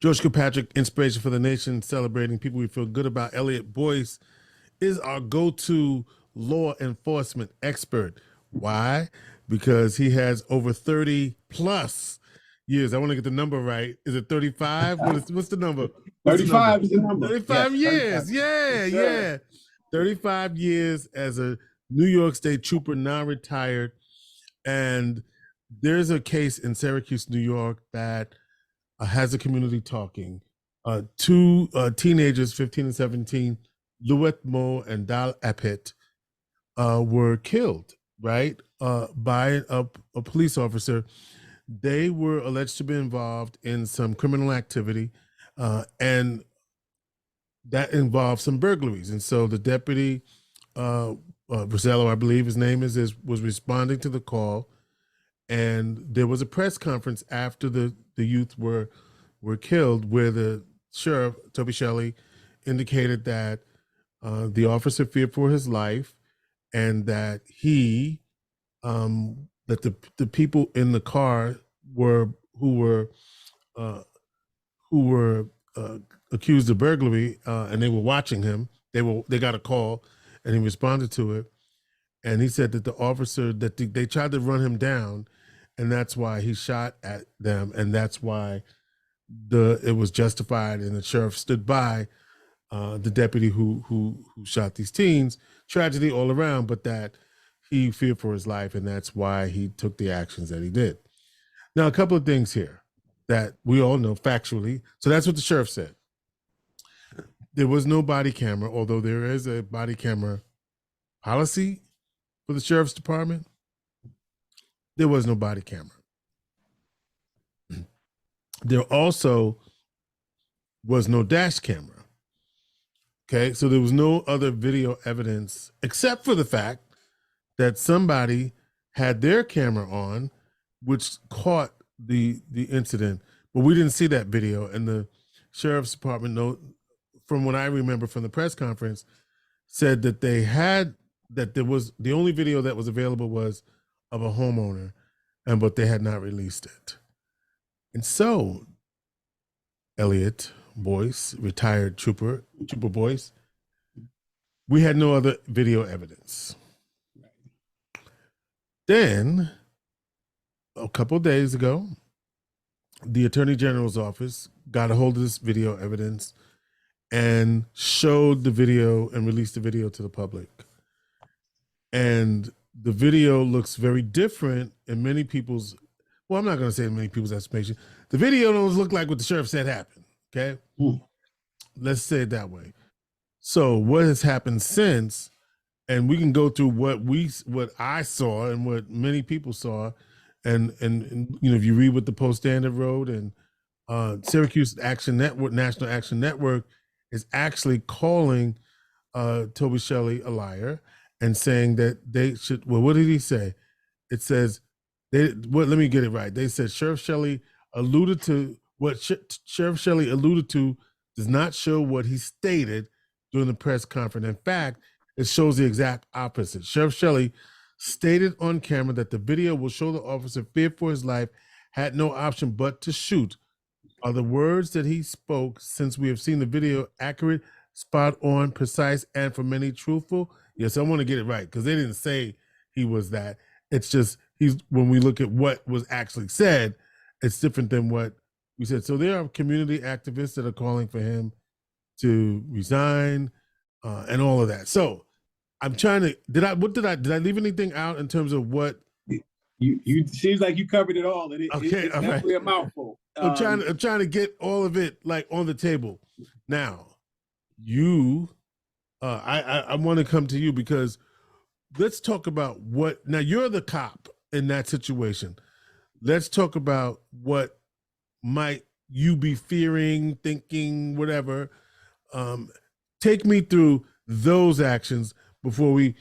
George Kilpatrick Inspiration for the Nation, celebrating people we feel good about. Eliot Boyce is our go-to law enforcement expert. Why? Because he has over 30 plus years. I want to get the number right. Is it 35? What's the number? 35 is the number. 35 years. 35. Yeah, yes, yeah. 35 years as a New York State trooper, non-retired. And there's a case in Syracuse, New York that has the community talking. Two teenagers, 15 and 17, Louet Mo and Dal Epit, were killed, right, by a police officer. They were alleged to be involved in some criminal activity, and that involved some burglaries. And so the deputy, Rosello, I believe his name is, was responding to the call. And there was a press conference after the youth were killed, where the sheriff, Toby Shelley, indicated that the officer feared for his life, and that that the people in the car who were accused of burglary, and they were watching him. They got a call, and he responded to it. And he said that the officer, that they tried to run him down, and that's why he shot at them, and that's why it was justified, and the sheriff stood by the deputy who shot these teens. Tragedy all around, but that he feared for his life, and that's why he took the actions that he did. Now, a couple of things here that we all know factually. So that's what the sheriff said. There was no body camera, although there is a body camera policy for the sheriff's department. There was no body camera. There also was no dash camera. Okay, so there was no other video evidence except for the fact that somebody had their camera on, which caught the incident, but we didn't see that video. And the sheriff's department note, from what I remember from the press conference, said that there was the only video that was available was of a homeowner, but they had not released it. And so, Eliot Boyce, retired Trooper Boyce, we had no other video evidence. Then, a couple of days ago, the Attorney General's office got a hold of this video evidence and showed the video and released the video to the public. And the video looks very different in many people's, well, I'm not going to say in many people's estimation. The video doesn't look like what the sheriff said happened, okay? Let's say it that way. So what has happened since, and we can go through what I saw and what many people saw, and you know, if you read what the Post-Standard wrote, and Syracuse Action Network, National Action Network, is actually calling Toby Shelley a liar and saying that they should, well, what did he say? It says, let me get it right. They said Sheriff Shelley alluded to, what Sheriff Shelley alluded to does not show what he stated during the press conference. In fact, it shows the exact opposite. Sheriff Shelley stated on camera that the video will show the officer feared for his life, had no option but to shoot. Are the words that he spoke, since we have seen the video, accurate, spot on, precise, and for many truthful? Yes, I want to get it right, because they didn't say he was that. It's just, when we look at what was actually said, it's different than what we said. So there are community activists that are calling for him to resign and all of that. So I'm trying to, did I leave anything out in terms of what? You seems like you covered it all. It's definitely a mouthful. I'm trying to get all of it like on the table. Now, I want to come to you, because let's talk about now you're the cop in that situation. Let's talk about what might you be fearing, thinking, whatever. Take me through those actions before we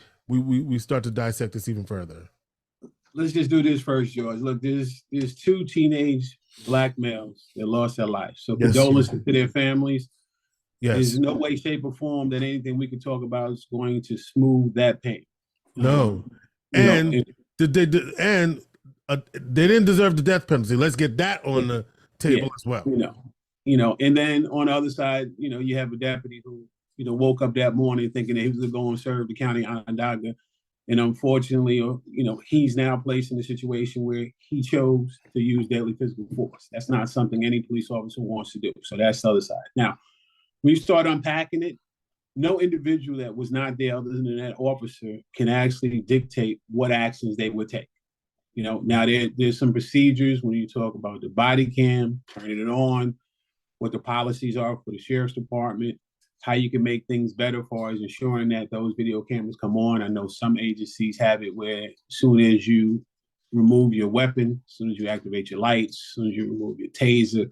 start to dissect this even further. Let's just do this first, George. Look, there's two teenage Black males that lost their lives. So condolences to their families. Yes. There's no way, shape, or form that anything we can talk about is going to smooth that pain. No. They didn't deserve the death penalty. Let's get that on the table as well. And then on the other side, you have a deputy who, woke up that morning thinking that he was going to go and serve the county Onondaga. And unfortunately, he's now placed in a situation where he chose to use deadly physical force. That's not something any police officer wants to do. So that's the other side. Now, when you start unpacking it, no individual that was not there other than that officer can actually dictate what actions they would take. Now there's some procedures when you talk about the body cam, turning it on, what the policies are for the sheriff's department, how you can make things better as far as ensuring that those video cameras come on. I know some agencies have it where as soon as you remove your weapon, as soon as you activate your lights, as soon as you remove your taser,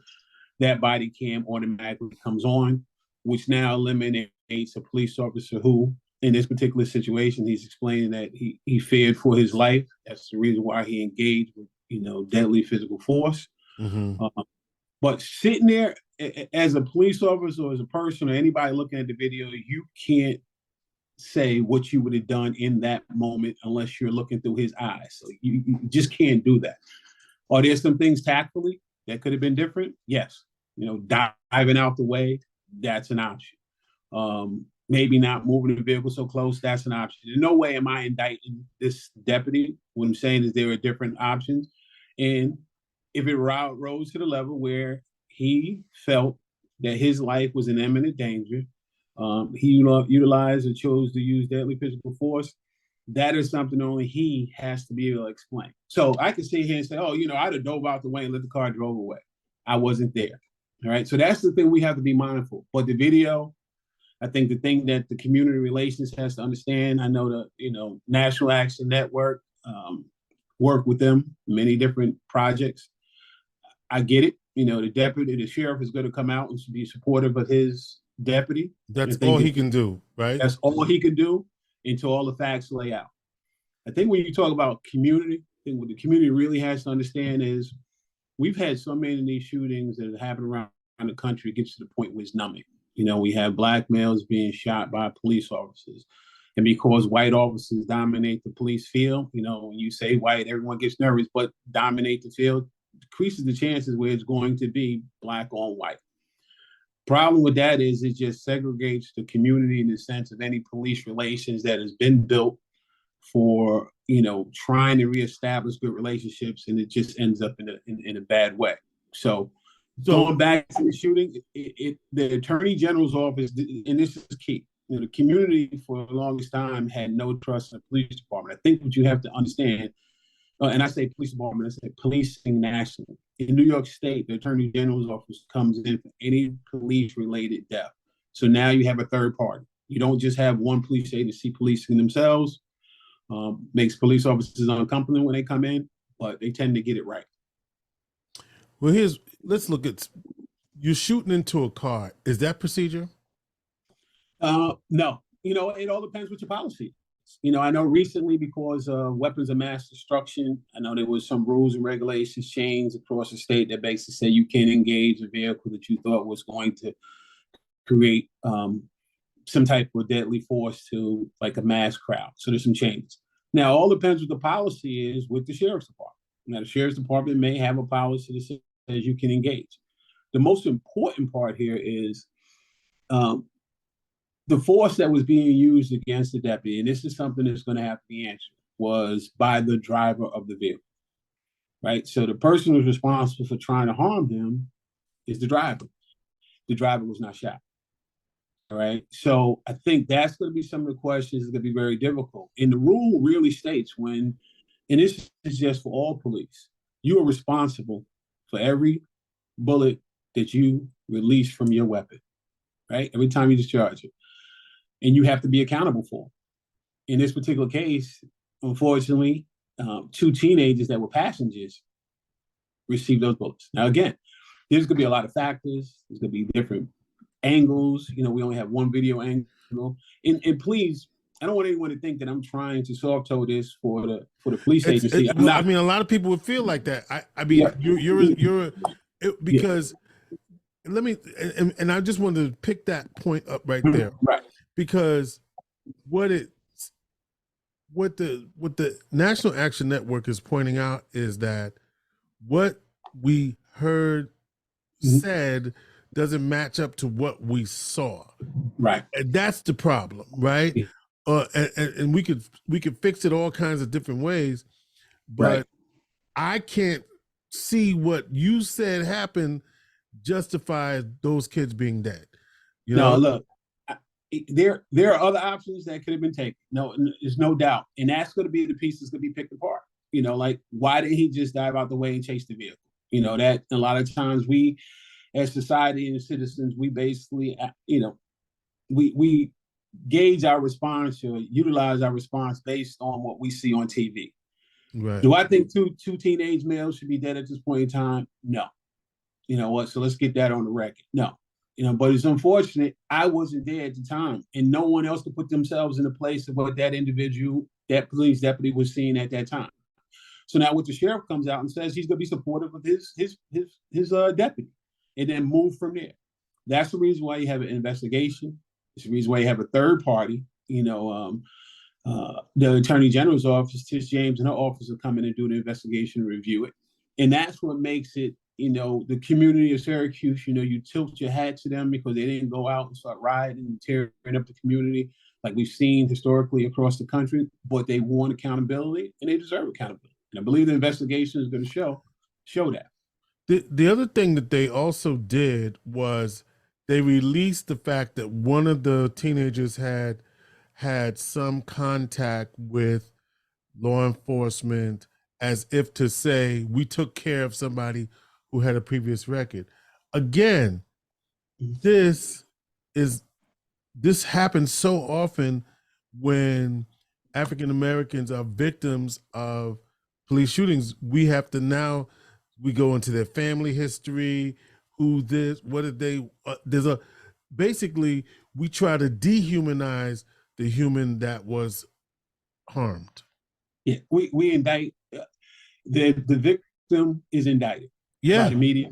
that body cam automatically comes on, which now eliminates a police officer who, in this particular situation, he's explaining that he feared for his life. That's the reason why he engaged with, deadly physical force. Mm-hmm. But sitting there as a police officer or as a person or anybody looking at the video, you can't say what you would have done in that moment unless you're looking through his eyes. So you just can't do that. Are there some things tactfully that could have been different? Yes. Diving out the way, that's an option. Maybe not moving the vehicle so close, that's an option. In no way am I indicting this deputy. What I'm saying is there are different options. And if it rose to the level where he felt that his life was in imminent danger, he utilized or chose to use deadly physical force, that is something only he has to be able to explain. So I could sit here and say, I'd have dove out the way and let the car drove away. I wasn't there. All right. So that's the thing we have to be mindful. But the video, I think the thing that the community relations has to understand, I know the, National Action Network, work with them, many different projects. I get it. The sheriff is going to come out and be supportive of his deputy. That's all he can do, right? That's all he can do until all the facts lay out. I think when you talk about community, I think what the community really has to understand is we've had so many of these shootings that have happened around the country. It gets to the point where it's numbing. We have black males being shot by police officers. And because white officers dominate the police field, when you say white, everyone gets nervous, but dominate the field decreases the chances where it's going to be black on white. Problem with that is it just segregates the community in the sense of any police relations that has been built for, trying to reestablish good relationships, and it just ends up in a bad way. So going back to the shooting, the Attorney General's office, and this is key, the community for the longest time had no trust in the police department. I think what you have to understand, and I say police department, I say policing nationally. In New York State, the Attorney General's office comes in for any police-related death. So now you have a third party. You don't just have one police agency policing themselves. Makes police officers uncomfortable when they come in, but they tend to get it right. Well, let's look at, you're shooting into a car. Is that procedure? No. It all depends what your policy is. I know recently because of weapons of mass destruction, I know there was some rules and regulations changed across the state that basically say you can't engage a vehicle that you thought was going to create some type of deadly force to like a mass crowd. So there's some changes. Now, all depends what the policy is with the sheriff's department. Now, the sheriff's department may have a policy that says you can engage. The most important part here is the force that was being used against the deputy, and this is something that's going to have to be answered, was by the driver of the vehicle, right? So the person who's responsible for trying to harm him is the driver. The driver was not shot. All right. So I think that's going to be some of the questions that's going to be very difficult. And the rule really states and this is just for all police, you are responsible for every bullet that you release from your weapon, right? Every time you discharge it. And you have to be accountable for it. In this particular case, unfortunately, 2 teenagers that were passengers received those bullets. Now, again, there's going to be a lot of factors. There's going to be different angles. We only have one video angle. And please, I don't want anyone to think that I'm trying to soft toe this for the police agency. A lot of people would feel like that. Because let me, and I just wanted to pick that point up right there. Right. Because what the National Action Network is pointing out is that what we heard said doesn't match up to what we saw. Right. And that's the problem, right? Yeah. And we could fix it all kinds of different ways, but I can't see what you said happened justifies those kids being dead. No, look, there are other options that could have been taken. No, there's no doubt, and that's going to be the pieces to be picked apart. Like why didn't he just dive out the way and chase the vehicle? That a lot of times we, as society and citizens, we basically, we gauge our response or utilize our response based on what we see on TV. Right. Do I think two teenage males should be dead at this point in time? No. You know what? So let's get that on the record. No. But it's unfortunate. I wasn't there at the time, and no one else could put themselves in the place of what that individual, that police deputy, was seeing at that time. So now, what the sheriff comes out and says, he's going to be supportive of his deputy, and then move from there. That's the reason why you have an investigation. It's the reason why you have a third party. The Attorney General's office, Tish James, and her office will come in and do the investigation and review it, and that's what makes it. The community of Syracuse, you tilt your hat to them because they didn't go out and start rioting and tearing up the community like we've seen historically across the country, but they want accountability and they deserve accountability. And I believe the investigation is going to show that. The other thing that they also did was they released the fact that one of the teenagers had some contact with law enforcement, as if to say, we took care of somebody who had a previous record. Again, this happens so often when African Americans are victims of police shootings. We have to we go into their family history, what did they, basically we try to dehumanize the human that was harmed. Yeah, we indict, the victim is indicted. Yeah. By the media,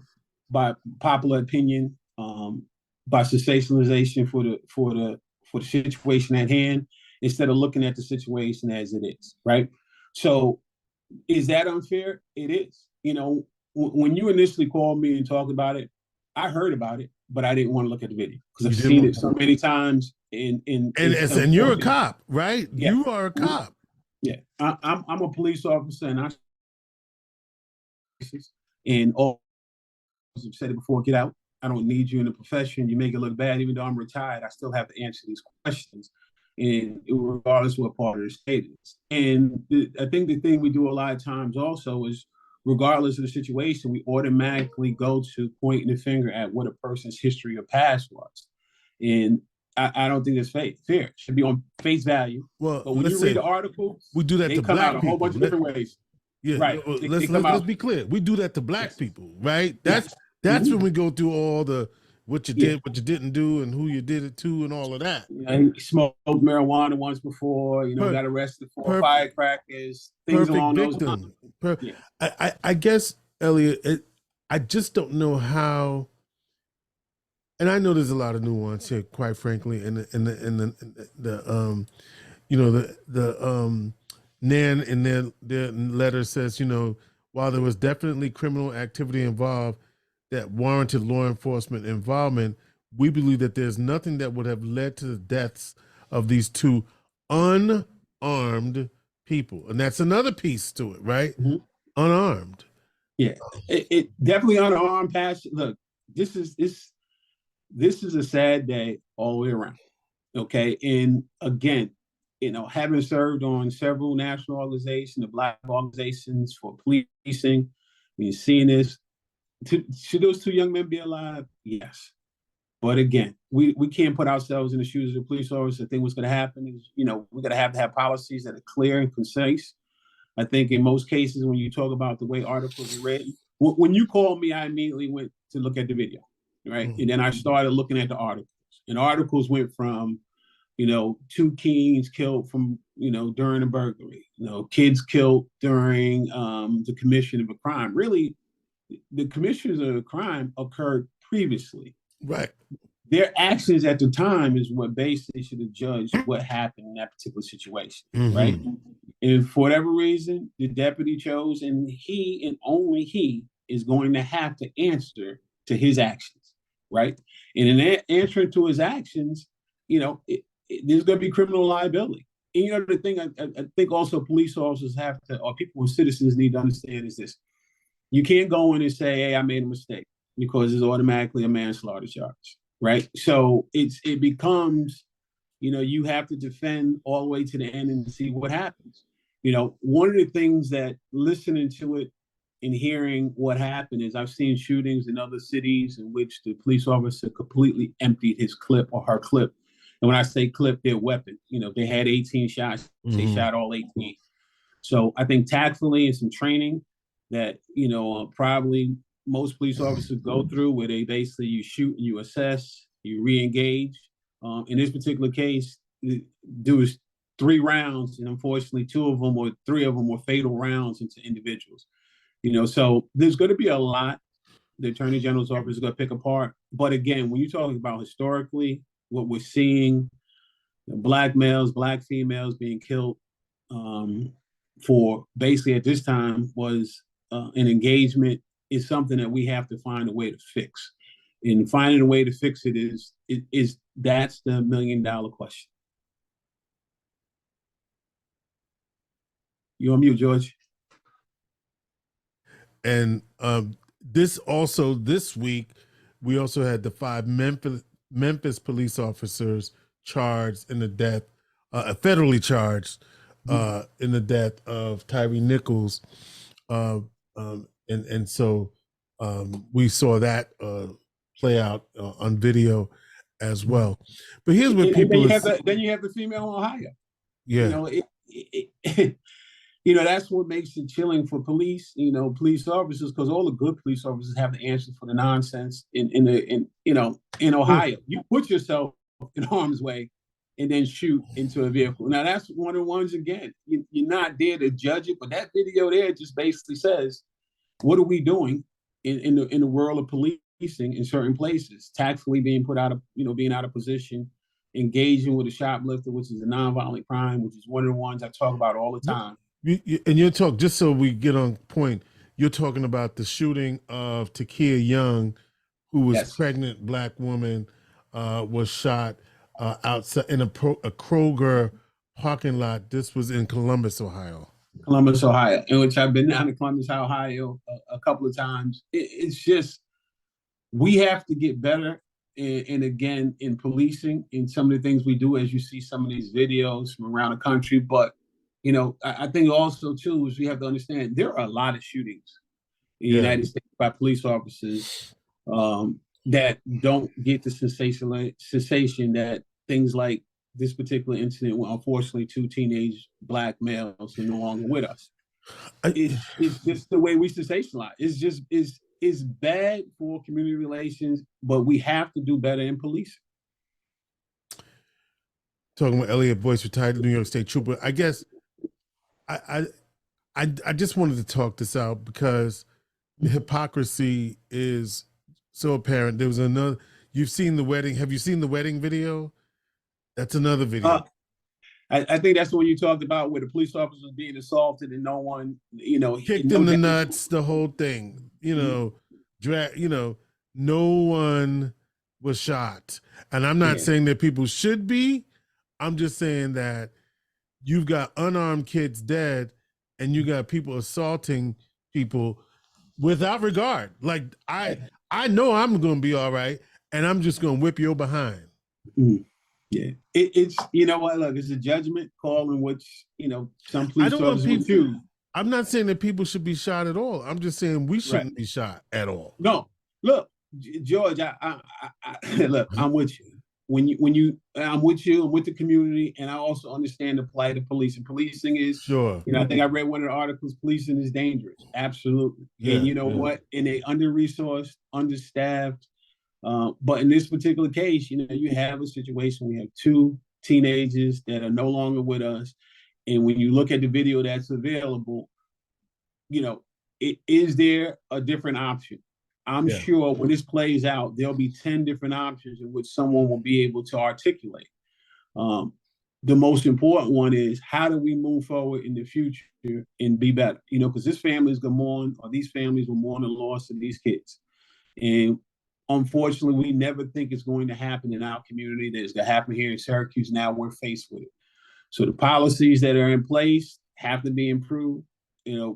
by popular opinion, by sensationalization for the situation at hand, instead of looking at the situation as it is, right? So, is that unfair? It is. When you initially called me and talked about it, I heard about it, but I didn't want to look at the video because I've seen it so many times. And you're a cop, right? Yeah. You are a cop. Yeah, I'm a police officer, and all, I've said it before, get out. I don't need you in the profession. You make it look bad. Even though I'm retired, I still have to answer these questions, and regardless of what part of the state is. And I think the thing we do a lot of times also is, regardless of the situation, we automatically go to pointing the finger at what a person's history or past was. And I don't think it's fair. It should be on face value. Well, but when you read the article, we do that they to come black out a whole bunch of different ways. Yeah, right. Let's be clear. We do that to black people, right? That's when we go through all the what you did, what you didn't do, and who you did it to, and all of that. He smoked marijuana once before, got arrested for firecrackers, things along those lines. I guess, Eliot, I just don't know how. And I know there's a lot of nuance here, quite frankly, and Nan in their letter says, while there was definitely criminal activity involved that warranted law enforcement involvement, we believe that there's nothing that would have led to the deaths of these two unarmed people. And that's another piece to it, right? Mm-hmm. Unarmed. Yeah, it definitely unarmed passion. Look, this is a sad day all the way around. Okay. And again, having served on several national organizations, the Black organizations for policing, seeing this, should those two young men be alive? Yes. But again, we can't put ourselves in the shoes of the police officer. I think what's going to happen is, we're going to have policies that are clear and concise. I think in most cases, when you talk about the way articles are written, when you called me, I immediately went to look at the video, right? Mm-hmm. And then I started looking at the articles. And articles went from, two teens killed from, during a burglary, kids killed during the commission of a crime. Really, the commissions of a crime occurred previously. Right. Their actions at the time is what basically should have judged what happened in that particular situation, mm-hmm. right? And for whatever reason, the deputy chose, and he and only he is going to have to answer to his actions. right? And in answering to his actions, there's going to be criminal liability. And the thing I think also police officers have to, or people with citizens need to understand is this: you can't go in and say, "Hey, I made a mistake," because it's automatically a manslaughter charge, right? So it becomes, you have to defend all the way to the end and see what happens. One of the things that listening to it and hearing what happened is I've seen shootings in other cities in which the police officer completely emptied his clip or her clip. And when I say clip, their weapon, they had 18 shots, they shot all 18. So I think tactfully and some training that, probably most police officers go through, where they basically, you shoot and you assess, you re-engage. In this particular case, there was 3 rounds, and unfortunately 2 of them or 3 of them were fatal rounds into individuals. So there's going to be a lot the Attorney General's office is going to pick apart. But again, when you're talking about historically, what we're seeing, Black males, Black females being killed for basically at this time was an engagement, is something that we have to find a way to fix. And finding a way to fix it is that's the $1 million question. You on mute, George. And this week, we also had the 5 Memphis police officers charged in the death, federally charged in the death of Tyree Nichols. And so we saw that play out on video as well. But here's what people... Then you have the female in Ohio. Yeah. That's what makes it chilling for police, police officers, because all the good police officers have the answers for the nonsense in Ohio. You put yourself in harm's way and then shoot into a vehicle. Now, that's one of the ones, again, you're not there to judge it, but that video there just basically says, what are we doing in the world of policing in certain places? Tactfully being put out of, being out of position, engaging with a shoplifter, which is a nonviolent crime, which is one of the ones I talk about all the time. And you're talking, just so we get on point, you're talking about the shooting of Takia Young, who was pregnant Black woman, was shot outside in a Kroger parking lot. This was in Columbus, Ohio. Columbus, Ohio, in which I've been down to Columbus, Ohio a couple of times. It's just, we have to get better. And again, in policing, in some of the things we do, as you see some of these videos from around the country. But I think also, too, is we have to understand there are a lot of shootings in the United States by police officers that don't get the sensation that things like this particular incident, where unfortunately 2 teenage Black males are no longer with us. It's just the way we sensationalize. It's bad for community relations, but we have to do better in policing. Talking about Eliot Boyce, retired New York State Trooper. I guess I just wanted to talk this out because the hypocrisy is so apparent. There was another, you've seen the wedding. Have you seen the wedding video? That's another video. I think that's the one you talked about, where the police officer was being assaulted and no one, kicked in the nuts, the whole thing, no one was shot. And I'm not saying that people should be. I'm just saying that you've got unarmed kids dead and you got people assaulting people without regard. Like, I know I'm going to be all right, and I'm just going to whip your behind. Yeah, it's look, it's a judgment call in which some police officers will choose. I'm not saying that people should be shot at all. I'm just saying we shouldn't be shot at all. No, look, George, I look, I'm with you. I'm with you. I'm with the community, and I also understand the plight of police. And policing is sure. I think I read one of the articles. Policing is dangerous, absolutely. Yeah, and what? And they under-resourced, understaffed. But in this particular case, you have a situation. We have 2 teenagers that are no longer with us, and when you look at the video that's available, is there a different option? I'm sure when this plays out, there'll be 10 different options in which someone will be able to articulate. The most important one is, how do we move forward in the future and be better? Because this family is going to mourn, or these families will mourn the loss of these kids. And unfortunately, we never think it's going to happen in our community. That it's going to happen here in Syracuse. Now we're faced with it. So the policies that are in place have to be improved.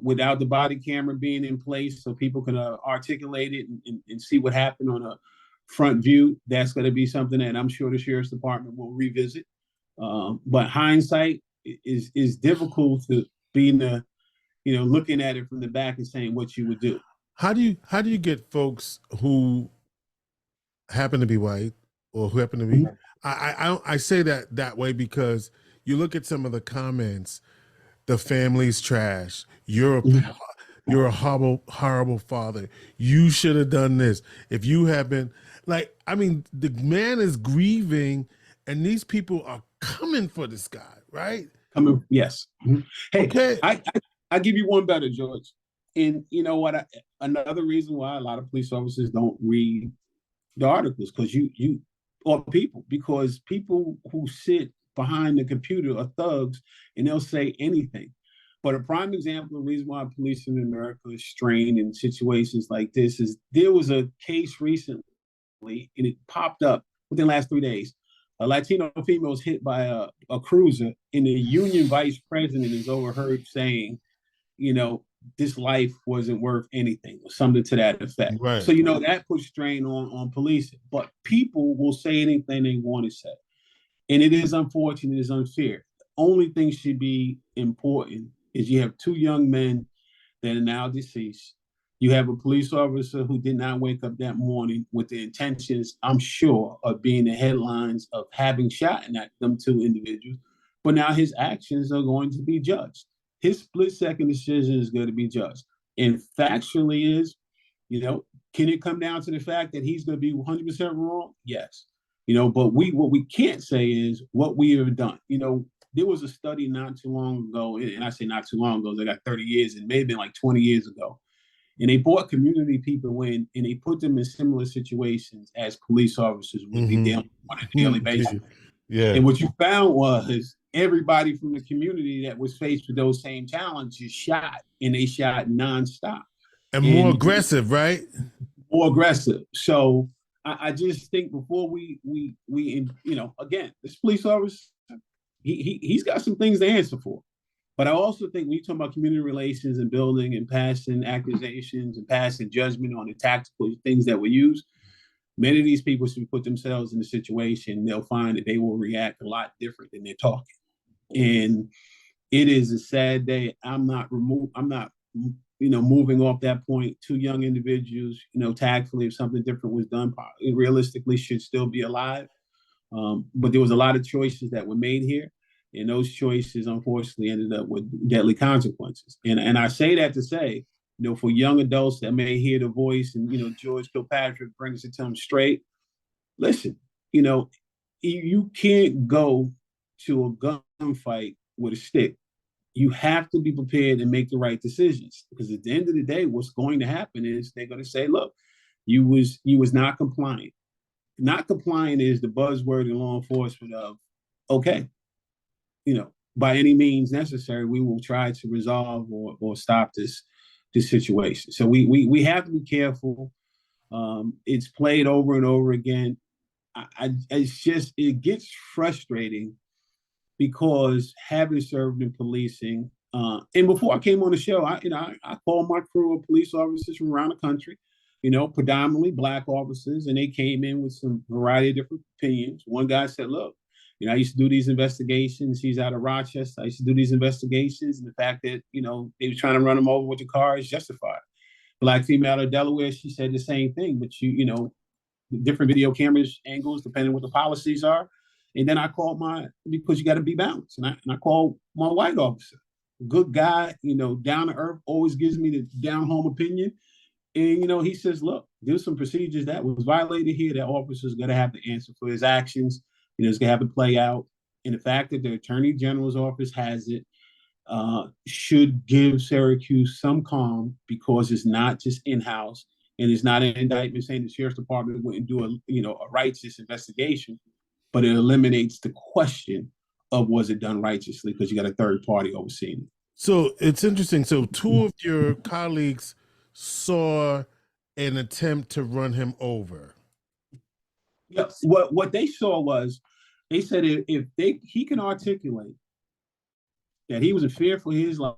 Without the body camera being in place, so people can articulate it and see what happened on a front view. That's going to be something that I'm sure the sheriff's department will revisit. But hindsight is difficult to be in the, looking at it from the back and saying what you would do. How do you get folks who happen to be white or who happen to be? I say that way because you look at some of the comments. The family's trash. You're a horrible father. You should have done this. If you have been the man is grieving, and these people are coming for this guy, right? Yes. Hey, okay. I give you one better, George. And you know what? Another reason why a lot of police officers don't read the articles because people who sit behind the computer are thugs, and they'll say anything. But a prime example of the reason why police in America is strained in situations like this is there was a case recently, and it popped up within the last 3 days. A Latino female was hit by a cruiser, and the union vice president is overheard saying, this life wasn't worth anything, or something to that effect. Right. So, that puts strain on policing. But people will say anything they want to say. And it is unfortunate, it is unfair. The only thing should be important is you have 2 young men that are now deceased. You have a police officer who did not wake up that morning with the intentions, I'm sure, of being the headlines of having shot at them 2 individuals. But now his actions are going to be judged. His split-second decision is going to be judged. And factually is, can it come down to the fact that he's going to be 100% wrong? Yes. But what we can't say is what we have done. There was a study not too long ago, and I say not too long ago, they got 30 years, and it may have been like 20 years ago. And they brought community people in, and they put them in similar situations as police officers would be dealing with on a daily basis. Yeah. And what you found was everybody from the community that was faced with those same challenges shot, and they shot nonstop. And more aggressive, right? More aggressive. So I just think before we again, this police officer, he's got some things to answer for. But I also think when you talk about community relations and building and passing accusations and passing judgment on the tactical things that were used, many of these people should put themselves in a situation, they'll find that they will react a lot different than they're talking. And it is a sad day. I'm not moving off that point. 2 young individuals, tactfully, if something different was done, realistically should still be alive. But there was a lot of choices that were made here. And those choices, unfortunately, ended up with deadly consequences. And I say that to say, for young adults that may hear the voice and, George Kilpatrick brings it to them straight. Listen, you can't go to a gunfight with a stick. You have to be prepared and make the right decisions, because at the end of the day, what's going to happen is they're going to say, look, you was not compliant. Not compliant is the buzzword in law enforcement of, okay, by any means necessary, we will try to resolve or stop this situation. So we have to be careful. It's played over and over again. It gets frustrating because having served in policing, and before I came on the show, I called my crew of police officers from around the country, predominantly Black officers, and they came in with some variety of different opinions. One guy said, look, I used to do these investigations. He's out of Rochester. I used to do these investigations, and the fact that, they were trying to run him over with the car is justified. Black female out of Delaware, she said the same thing, but different video cameras angles, depending on what the policies are. And then I called because you got to be balanced. And I called my white officer, good guy, down to earth, always gives me the down home opinion. And, he says, look, there's some procedures that was violated here that officers got to have to answer for his actions. It's going to have to play out. And the fact that the Attorney General's office has it should give Syracuse some calm, because it's not just in-house, and it's not an indictment saying the Sheriff's Department wouldn't do a righteous investigation, but it eliminates the question of was it done righteously, because you got a third party overseeing it. So it's interesting. So 2 of your colleagues saw an attempt to run him over. Yeah. What they saw was, they said if he can articulate that he was in fear for his life,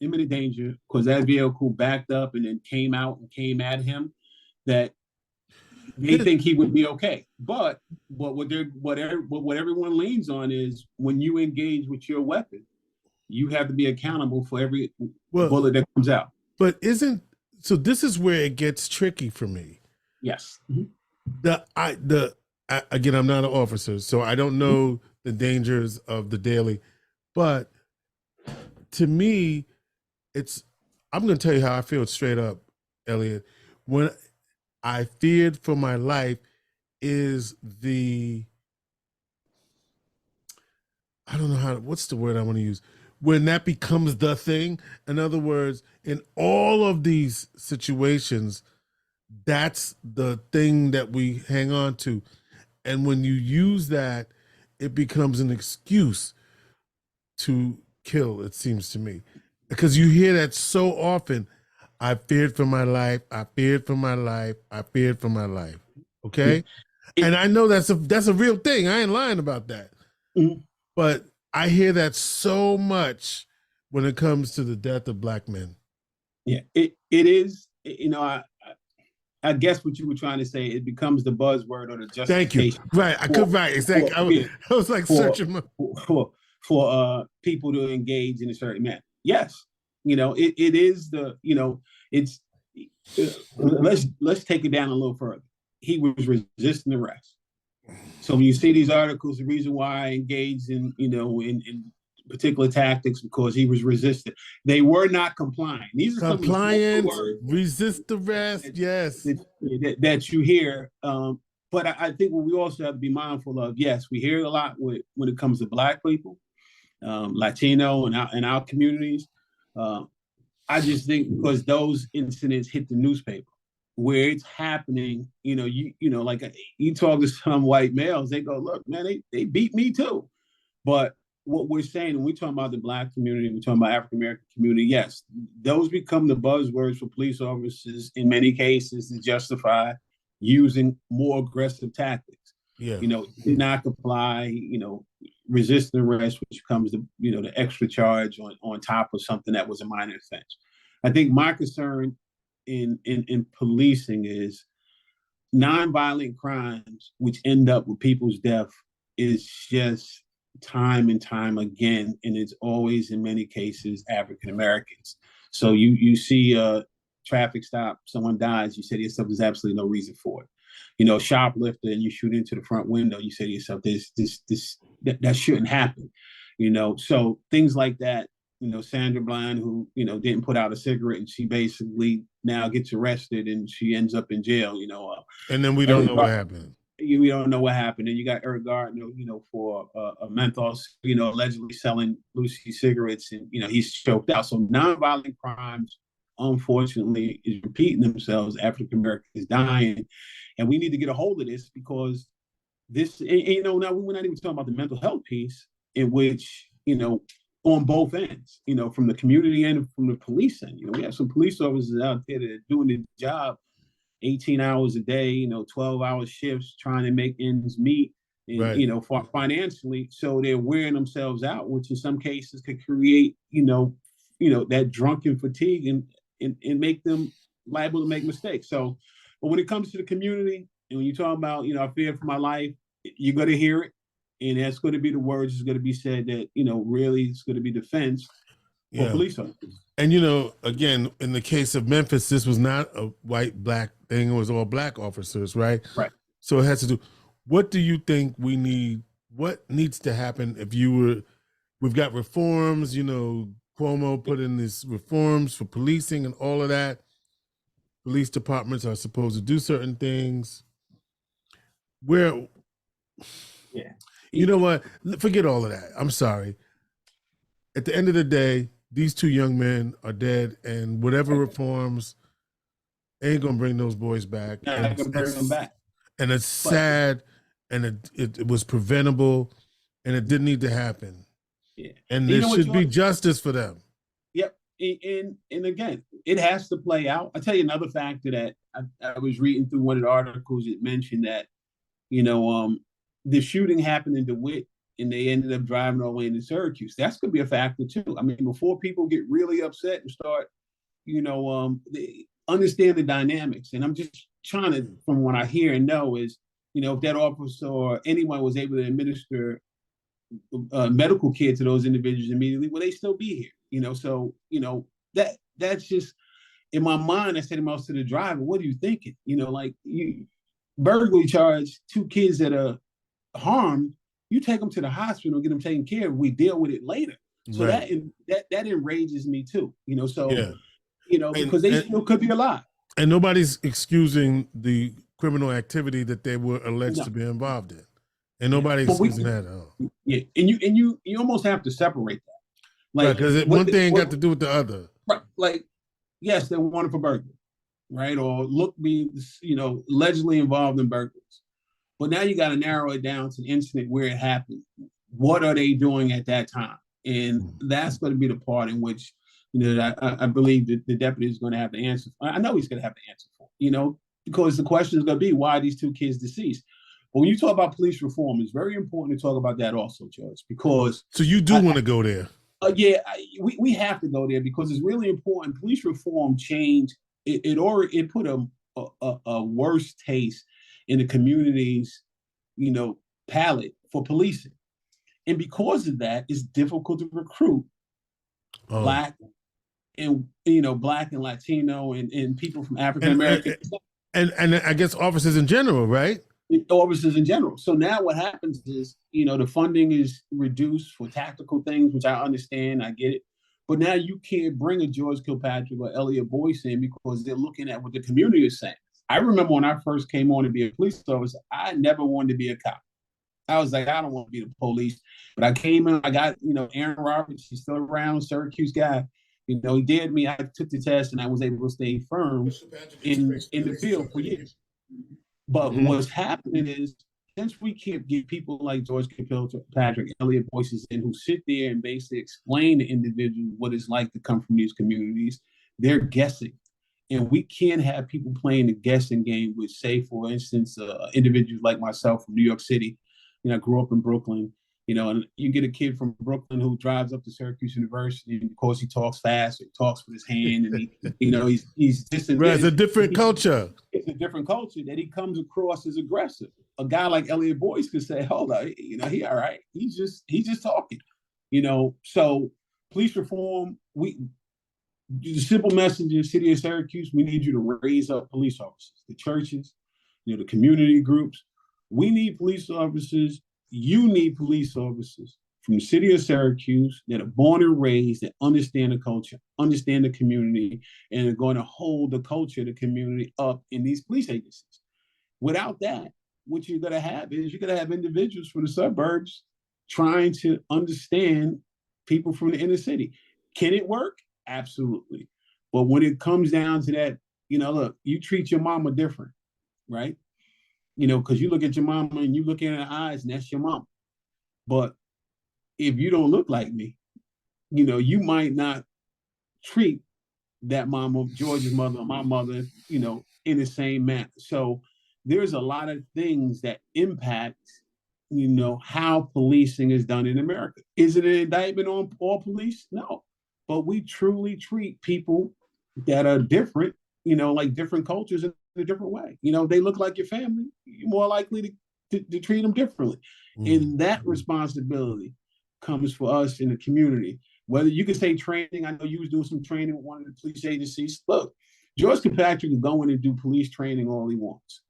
imminent danger, because that vehicle backed up and then came out and came at him, that they think he would be okay. But what everyone leans on is, when you engage with your weapon, you have to be accountable for every bullet that comes out. But so this is where it gets tricky for me. Yes. Again, I'm not an officer, so I don't know the dangers of the daily, but to me, I'm going to tell you how I feel straight up, Eliot. When I feared for my life is I don't know what's the word I want to use? When that becomes the thing. In other words, in all of these situations, that's the thing that we hang on to. And when you use that, it becomes an excuse to kill, it seems to me. Because you hear that so often. I feared for my life. I feared for my life. I feared for my life. Okay? And I know that's a real thing. I ain't lying about that. Mm-hmm. But I hear that so much when it comes to the death of Black men. Yeah, it is, I guess what you were trying to say, it becomes the buzzword or the justification. Thank you. Right. Exactly. I was like searching for people to engage in a certain manner. Yes. It is it's let's take it down a little further. He was resisting arrest. So when you see these articles, the reason why I engaged in particular tactics, because he was resistant. They were not complying. These are compliant, resist arrest, yes. That you hear. But I think what we also have to be mindful of, yes, we hear a lot when it comes to Black people, Latino, and our communities. I just think because those incidents hit the newspaper, where it's happening, like you talk to some white males, they go, look, man, they beat me too. But what we're saying, when we talk about the Black community, we're talking about African-American community, yes, those become the buzzwords for police officers in many cases to justify using more aggressive tactics. Yeah. Did not comply, resisting arrest, which comes to, the extra charge on top of something that was a minor offense. I think my concern in policing is nonviolent crimes, which end up with people's death, is just time and time again, and it's always, in many cases, African Americans. So you see a traffic stop, someone dies, you say to yourself, there's absolutely no reason for it. Shoplifter, and you shoot into the front window, you say to yourself, that shouldn't happen. So things like that. Sandra Bland, who didn't put out a cigarette, and she basically now gets arrested, and she ends up in jail. And then we don't know what happened. We don't know what happened. And you got Eric Gardner, for a menthol, allegedly selling Lucy cigarettes, and he's choked out. So nonviolent crimes, unfortunately, is repeating themselves. African Americans dying, and we need to get a hold of this, because this, now we're not even talking about the mental health piece, in which on both ends, from the community and from the police end. We have some police officers out there that are doing the job 18 hours a day, 12-hour shifts, trying to make ends meet, and, right. Financially. So they're wearing themselves out, which in some cases could create, that drunken fatigue and make them liable to make mistakes. So, but when it comes to the community, and when you talk about, I fear for my life, you're going to hear it. And that's going to be the words that's going to be said that, really it's going to be defense for police officers. And, again, in the case of Memphis, this was not a white-Black thing. It was all Black officers, right? Right. So it has to do, what do you think what needs to happen we've got reforms, Cuomo put in these reforms for policing and all of that. Police departments are supposed to do certain things. You know what? Forget all of that. I'm sorry. At the end of the day, these two young men are dead, and whatever reforms ain't gonna bring those boys back. Not gonna bring them back. And it's sad, and it was preventable, and it didn't need to happen. Yeah. And there should be justice for them. Yep. And again, it has to play out. I'll tell you another factor that I was reading through one of the articles. It mentioned that The shooting happened in DeWitt, and they ended up driving all the way into Syracuse. That's going to be a factor too. I mean, before people get really upset and start, they understand the dynamics. And I'm just trying to, from what I hear and know, is if that officer or anyone was able to administer medical care to those individuals immediately, will they still be here? So that's just in my mind. I said to the driver, "What are you thinking? You burglary charge 2 kids that are harmed. You take them to the hospital, get them taken care of. We deal with it later." So right. that enrages me too. Because they still could be alive. And nobody's excusing the criminal activity that they were alleged to be involved in. And nobody's excusing that at all. Yeah, and you almost have to separate that. Because one thing got to do with the other. Right. Like, yes, they wanted for burglary, right? Or allegedly involved in burglaries. But now you got to narrow it down to the incident where it happened. What are they doing at that time? And that's going to be the part in which, I believe that the deputy is going to have to answer. I know he's going to have to answer for, because the question is going to be, why are these 2 kids deceased? But when you talk about police reform, it's very important to talk about that also, George, because. So you do want to go there? We have to go there because it's really important. Police reform changed. It put a worse taste in the community's, palette for policing. And because of that, it's difficult to recruit Black and Latino and people from African American. And I guess officers in general, right? Officers in general. So now what happens is, the funding is reduced for tactical things, which I understand, I get it. But now you can't bring a George Kilpatrick or Eliot Boyce in because they're looking at what the community is saying. I remember when I first came on to be a police officer, I never wanted to be a cop. I was like, I don't want to be the police. But I came in, I got, Aaron Roberts, he's still around, Syracuse guy. He dared me. I took the test and I was able to stay firm in the field for years. But what's happening is, since we can't get people like George Kilpatrick, Eliot Boyce in, who sit there and basically explain to individuals what it's like to come from these communities, they're guessing. And we can't have people playing the guessing game with, say, for instance, individuals like myself from New York City. I grew up in Brooklyn, and you get a kid from Brooklyn who drives up to Syracuse University, and of course he talks fast, he talks with his hand, and he's just it's a different culture. It's a different culture that he comes across as aggressive. A guy like Eliot Boyce could say, "Hold on, he all right. He's just talking." So police reform, the simple message in the city of Syracuse, we need you to raise up police officers, the churches, the community groups. We need police officers. You need police officers from the city of Syracuse that are born and raised, that understand the culture, understand the community, and are going to hold the culture of the community up in these police agencies. Without that, what you're going to have is you're going to have individuals from the suburbs trying to understand people from the inner city. Can it work? Absolutely. But when it comes down to that, look, you treat your mama different, right? Because you look at your mama and you look in her eyes and that's your mama. But if you don't look like me, you might not treat that mama, George's mother, or my mother, in the same manner. So there's a lot of things that impact, how policing is done in America. Is it an indictment on all police? No. But we truly treat people that are different, like different cultures in a different way. They look like your family, you're more likely to treat them differently. And that responsibility comes for us in the community. Whether you could say training, I know you was doing some training with one of the police agencies. Look, George Kilpatrick is going to do police training all he wants,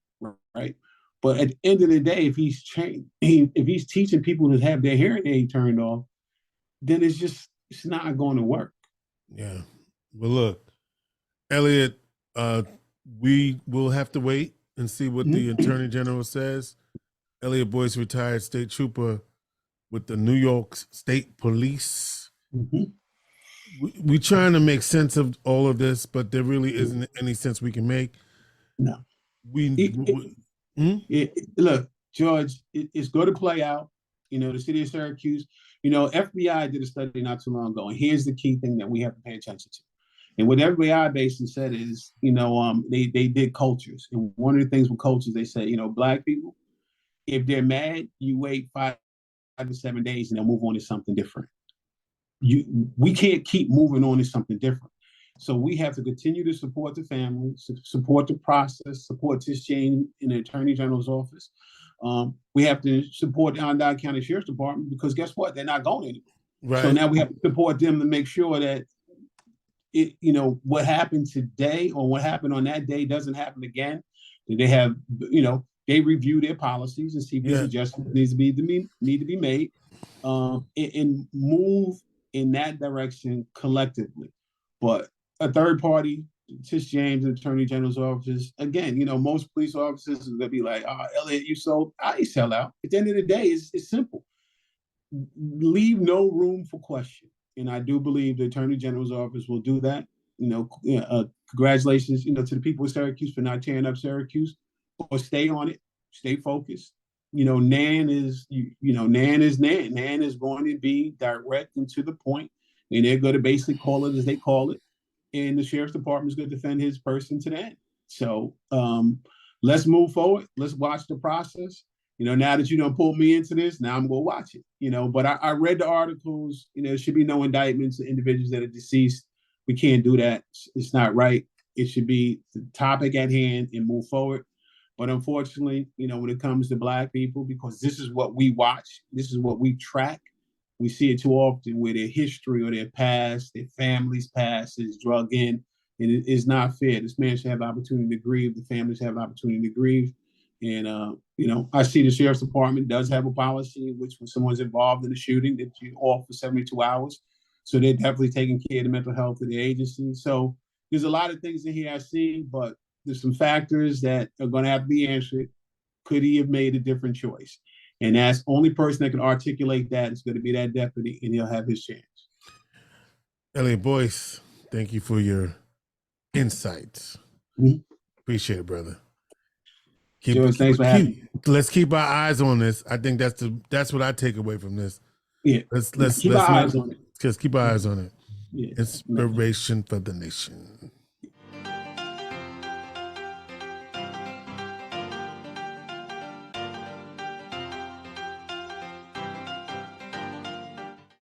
right? But at the end of the day, if he's teaching people to have their hearing aid turned off, then it's not going to work. Yeah. Well, look, Eliot, we will have to wait and see what the Attorney General says. Eliot Boyce, retired state trooper with the New York State Police. We're trying to make sense of all of this, but there really isn't any sense we can make. No. Look, George, it's going to play out. The city of Syracuse, FBI did a study not too long ago, and here's the key thing that we have to pay attention to. And what FBI basically said is, they did cultures. And one of the things with cultures, they said, Black people, If they're mad, you wait 5 to 7 days and they'll move on to something different. We can't keep moving on to something different. So we have to continue to support the families, support the process, support this change in the Attorney General's office. We have to support the Onondaga County Sheriff's Department, because guess what? They're not going anywhere. Right. So now we have to support them to make sure that what happened today or what happened on that day doesn't happen again. That they have, they review their policies and see if adjustments need to be made, and move in that direction collectively. But a third party, Tish James, the Attorney General's office, again, most police officers are gonna be like, Eliot, you sold. I sell out. At the end of the day, it's simple. Leave no room for question. And I do believe the Attorney General's office will do that. Congratulations, to the people of Syracuse for not tearing up Syracuse, or stay on it, stay focused. NAN is NAN. NAN is going to be direct and to the point, and they're going to basically call it as they call it. And the Sheriff's Department is going to defend his person to the end. So let's move forward. Let's watch the process. Now that you don't pull me into this, now I'm going to watch it. But I read the articles. There should be no indictments of individuals that are deceased. We can't do that. It's not right. It should be the topic at hand and move forward. But unfortunately, when it comes to Black people, because this is what we watch, this is what we track, we see it too often where their history or their past, their family's past is drug in, and it is not fair. This man should have opportunity to grieve. The families have opportunity to grieve. And, I see the Sheriff's Department does have a policy in which when someone's involved in a shooting that you off for 72 hours. So they're definitely taking care of the mental health of the agency. So there's a lot of things in here I see, but there's some factors that are going to have to be answered. Could he have made a different choice? And that's the only person that can articulate that is going to be that deputy, and he'll have his chance. Eliot Boyce, thank you for your insights. Mm-hmm. Appreciate it, brother. George, thanks for having me. Let's keep our eyes on this. I think that's what I take away from this. Yeah. Let's keep our eyes on it. Just keep our eyes on it. Yeah. Inspiration for the nation.